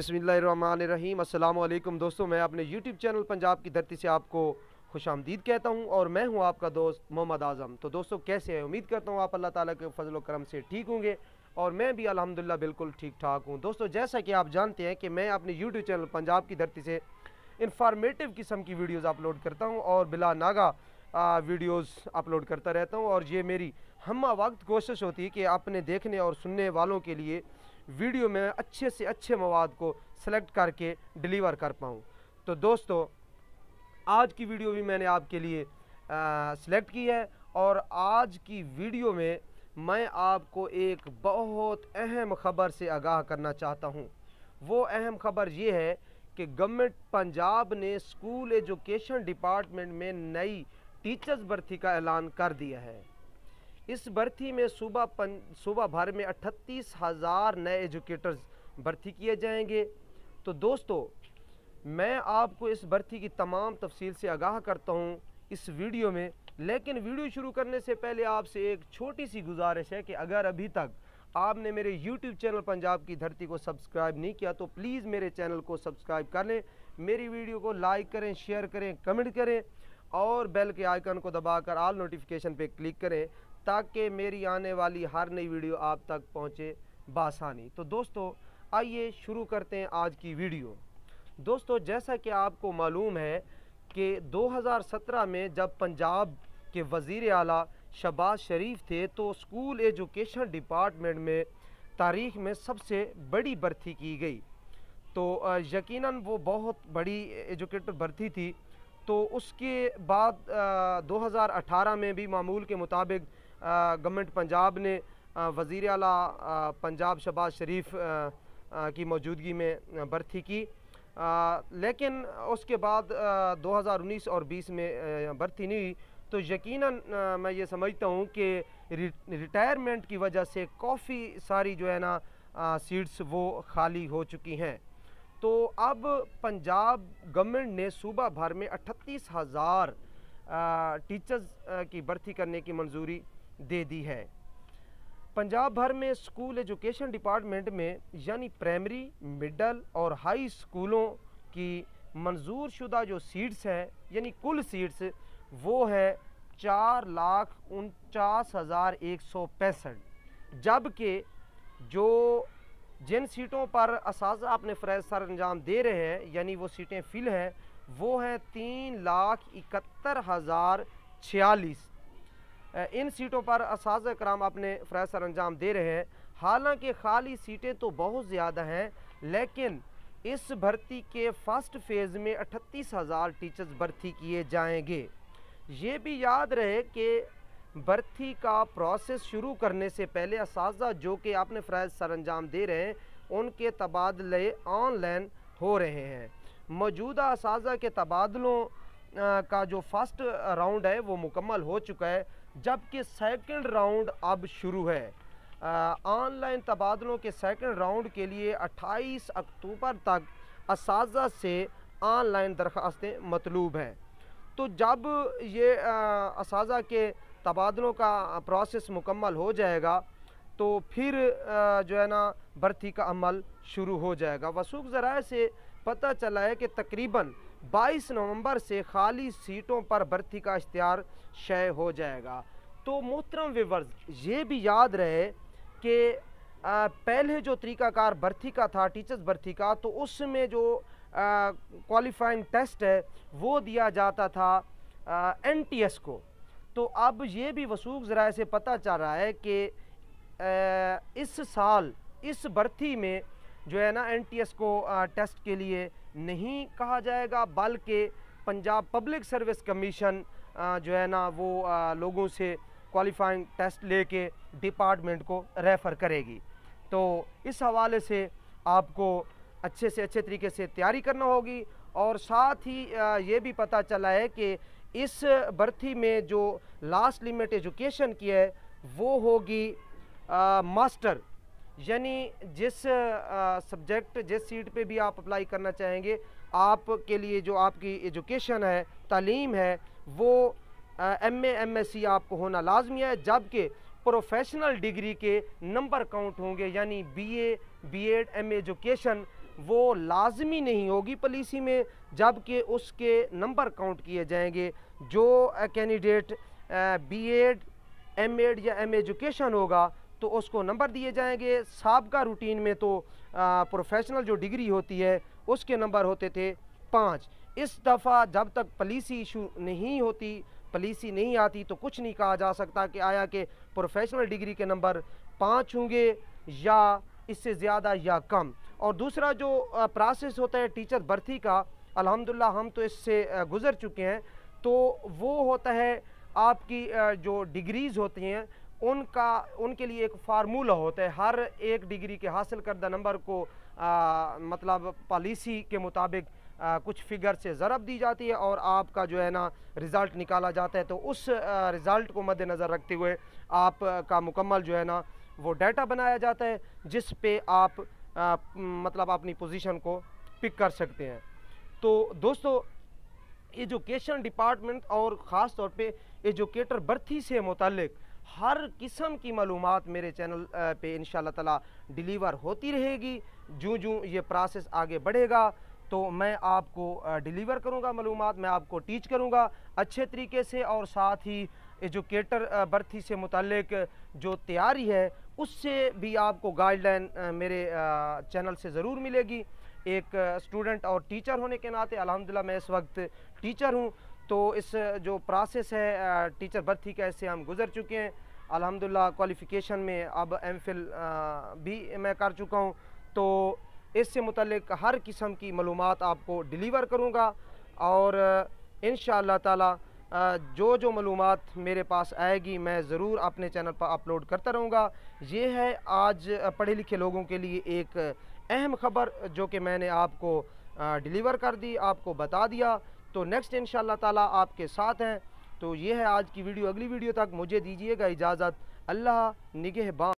बिस्मिल्लाहिर्रहमानिर्रहीम। अस्सलाम वालेकुम दोस्तों, मैं अपने यूट्यूब चैनल पंजाब की धरती से आपको खुशामदीद कहता हूं और मैं हूं आपका दोस्त मोहम्मद आज़म। तो दोस्तों कैसे हैं? उम्मीद करता हूं आप अल्लाह ताला के फजल व करम से ठीक होंगे और मैं भी अल्हम्दुलिल्लाह बिल्कुल ठीक ठाक हूं। दोस्तों जैसा कि आप जानते हैं कि मैं अपने यूट्यूब चैनल पंजाब की धरती से इंफॉर्मेटिव किस्म की वीडियोज़ अपलोड करता हूँ और बिला नागा वीडियोज़ अपलोड करता रहता हूँ और ये मेरी हम्मा वक्त कोशिश होती है कि अपने देखने और सुनने वालों के लिए वीडियो में अच्छे से अच्छे मवाद को सेलेक्ट करके डिलीवर कर पाऊँ। तो दोस्तों आज की वीडियो भी मैंने आपके लिए सेलेक्ट की है और आज की वीडियो में मैं आपको एक बहुत अहम ख़बर से आगाह करना चाहता हूँ। वो अहम ख़बर ये है कि गवर्नमेंट पंजाब ने स्कूल एजुकेशन डिपार्टमेंट में नई टीचर्स भर्ती का ऐलान कर दिया है। इस भर्ती में सूबा भर में 38,000 नए एजुकेटर्स भर्ती किए जाएंगे। तो दोस्तों मैं आपको इस भर्ती की तमाम तफसील से आगाह करता हूँ इस वीडियो में, लेकिन वीडियो शुरू करने से पहले आपसे एक छोटी सी गुजारिश है कि अगर अभी तक आपने मेरे YouTube चैनल पंजाब की धरती को सब्सक्राइब नहीं किया तो प्लीज़ मेरे चैनल को सब्सक्राइब कर लें, मेरी वीडियो को लाइक करें, शेयर करें, कमेंट करें और बेल के आइकन को दबाकर ऑल नोटिफिकेशन पे क्लिक करें ताकि मेरी आने वाली हर नई वीडियो आप तक पहुंचे बासानी। तो दोस्तों आइए शुरू करते हैं आज की वीडियो। दोस्तों जैसा कि आपको मालूम है कि 2017 में जब पंजाब के वज़ीर आला शहबाज शरीफ थे तो स्कूल एजुकेशन डिपार्टमेंट में तारीख़ में सबसे बड़ी भर्ती की गई। तो यकीनन वो बहुत बड़ी एजुकेटर भर्ती थी। तो उसके बाद 2018 में भी मामूल के मुताबिक गवर्नमेंट पंजाब ने वज़ीर आला पंजाब शहबाज शरीफ की मौजूदगी में भर्ती की, लेकिन उसके बाद 2019 और 20 में भर्ती नहीं हुई। तो यकीनन मैं ये समझता हूँ कि रिटायरमेंट की वजह से काफ़ी सारी जो है ना सीट्स वो खाली हो चुकी हैं। तो अब पंजाब गवर्नमेंट ने सूबा भर में 38,000 टीचर्स की भर्ती करने की मंजूरी दे दी है। पंजाब भर में स्कूल एजुकेशन डिपार्टमेंट में यानी प्राइमरी, मिडल और हाई स्कूलों की मंजूर शुदा जो सीट्स हैं यानी कुल सीट्स वो है 4,49,165, जबकि जो जिन सीटों पर असातिज़ा अपने फ़रज़ सर अंजाम दे रहे हैं यानी वो सीटें फिल हैं वो हैं 3,71,046। इन सीटों पर असातिज़ा कराम अपने फ़रज़ सर अंजाम दे रहे हैं। हालांकि खाली सीटें तो बहुत ज़्यादा हैं, लेकिन इस भर्ती के फ़र्स्ट फ़ेज़ में 38,000 टीचर्स भर्ती किए जाएंगे। ये भी याद रहे कि भर्ती का प्रोसेस शुरू करने से पहले असातिज़ा जो कि अपने फ़रज़ सर अंजाम दे रहे हैं उनके तबादले ऑनलाइन हो रहे हैं। मौजूदा असातिज़ा के तबादलों का जो फर्स्ट राउंड है वो मुकम्मल हो चुका है, जबकि सेकंड राउंड अब शुरू है। ऑनलाइन तबादलों के सेकंड राउंड के लिए 28 अक्टूबर तक असातिज़ा से ऑनलाइन दरख्वास्तें मतलूब हैं। तो जब ये असातिज़ा के तबादलों का प्रोसेस मुकम्मल हो जाएगा तो फिर जो है ना भर्ती का अमल शुरू हो जाएगा। वसूख ज़राए से पता चला है कि तकरीबन 22 नवंबर से खाली सीटों पर भर्ती का इश्तिहार शय हो जाएगा। तो मोहतरम व्यूअर्स ये भी याद रहे कि पहले जो तरीक़ाकार भर्ती का था टीचर्स भर्ती का, तो उसमें जो क्वालिफाइंग टेस्ट है वो दिया जाता था NTS को। तो अब ये भी वसूख ज़राए से पता चल रहा है कि इस साल इस भर्ती में जो है ना NTS को टेस्ट के लिए नहीं कहा जाएगा, बल्कि पंजाब पब्लिक सर्विस कमीशन जो है ना वो लोगों से क्वालिफाइंग टेस्ट लेके डिपार्टमेंट को रेफ़र करेगी। तो इस हवाले से आपको अच्छे से अच्छे तरीके से तैयारी करना होगी। और साथ ही ये भी पता चला है कि इस भर्ती में जो लास्ट लिमिट एजुकेशन की है वो होगी मास्टर, यानी जिस सब्जेक्ट जिस सीट पे भी आप अप्लाई करना चाहेंगे आपके लिए जो आपकी एजुकेशन है, तालीम है, वो MA MSc आपको होना लाजमी है, जबकि प्रोफेशनल डिग्री के नंबर काउंट होंगे यानी BA BEd MA एजुकेशन वो लाजमी नहीं होगी पॉलिसी में, जबकि उसके नंबर काउंट किए जाएंगे। जो कैंडिडेट बीएड, एमएड या एम एजुकेशन होगा तो उसको नंबर दिए जाएंगे। साबका रूटीन में तो प्रोफेशनल जो डिग्री होती है उसके नंबर होते थे 5। इस दफ़ा जब तक पॉलिसी इशू नहीं होती, पॉलिसी नहीं आती, तो कुछ नहीं कहा जा सकता कि आया कि प्रोफेशनल डिग्री के नंबर 5 होंगे या इससे ज़्यादा या कम। और दूसरा जो प्रोसेस होता है टीचर भर्ती का, अल्हम्दुलिल्लाह हम तो इससे गुज़र चुके हैं। तो वो होता है आपकी जो डिग्रीज़ होती हैं उनके लिए एक फार्मूला होता है। हर एक डिग्री के हासिल करदा नंबर को मतलब पॉलिसी के मुताबिक कुछ फिगर से ज़रब दी जाती है और आपका जो है ना रिज़ल्ट निकाला जाता है। तो उस रिज़ल्ट को मद्देनज़र रखते हुए आपका मुकम्मल जो है ना वो डाटा बनाया जाता है, जिस पे आप मतलब अपनी पोजीशन को पिक कर सकते हैं। तो दोस्तों, एजुकेशन डिपार्टमेंट और ख़ास तौर पे एजुकेटर भर्ती से मुतालिक हर किस्म की मालूमात मेरे चैनल पे इंशाल्लाह ताला डिलीवर होती रहेगी। जूँ ये प्रोसेस आगे बढ़ेगा तो मैं आपको डिलीवर करूँगा मालूमात, मैं आपको टीच करूँगा अच्छे तरीके से। और साथ ही एजुकेटर भर्ती से मुतालिक जो तैयारी है उससे भी आपको गाइडलाइन मेरे चैनल से ज़रूर मिलेगी। एक स्टूडेंट और टीचर होने के नाते अल्हम्दुलिल्लाह मैं इस वक्त टीचर हूँ। तो इस जो प्रोसेस है टीचर भर्ती का, इससे हम गुज़र चुके हैं अल्हम्दुलिल्लाह। क्वालिफ़िकेशन में अब एमफिल भी मैं कर चुका हूँ। तो इससे मुतल्लिक हर किस्म की मालूमात आपको डिलीवर करूँगा और इंशाअल्लाह ताला जो मालूमात मेरे पास आएगी मैं ज़रूर अपने चैनल पर अपलोड करता रहूँगा। ये है आज पढ़े लिखे लोगों के लिए एक अहम ख़बर जो कि मैंने आपको डिलीवर कर दी, आपको बता दिया। तो नेक्स्ट इंशाअल्लाह ताला आपके साथ हैं। तो ये है आज की वीडियो। अगली वीडियो तक मुझे दीजिएगा इजाज़त। अल्लाह निगहबान।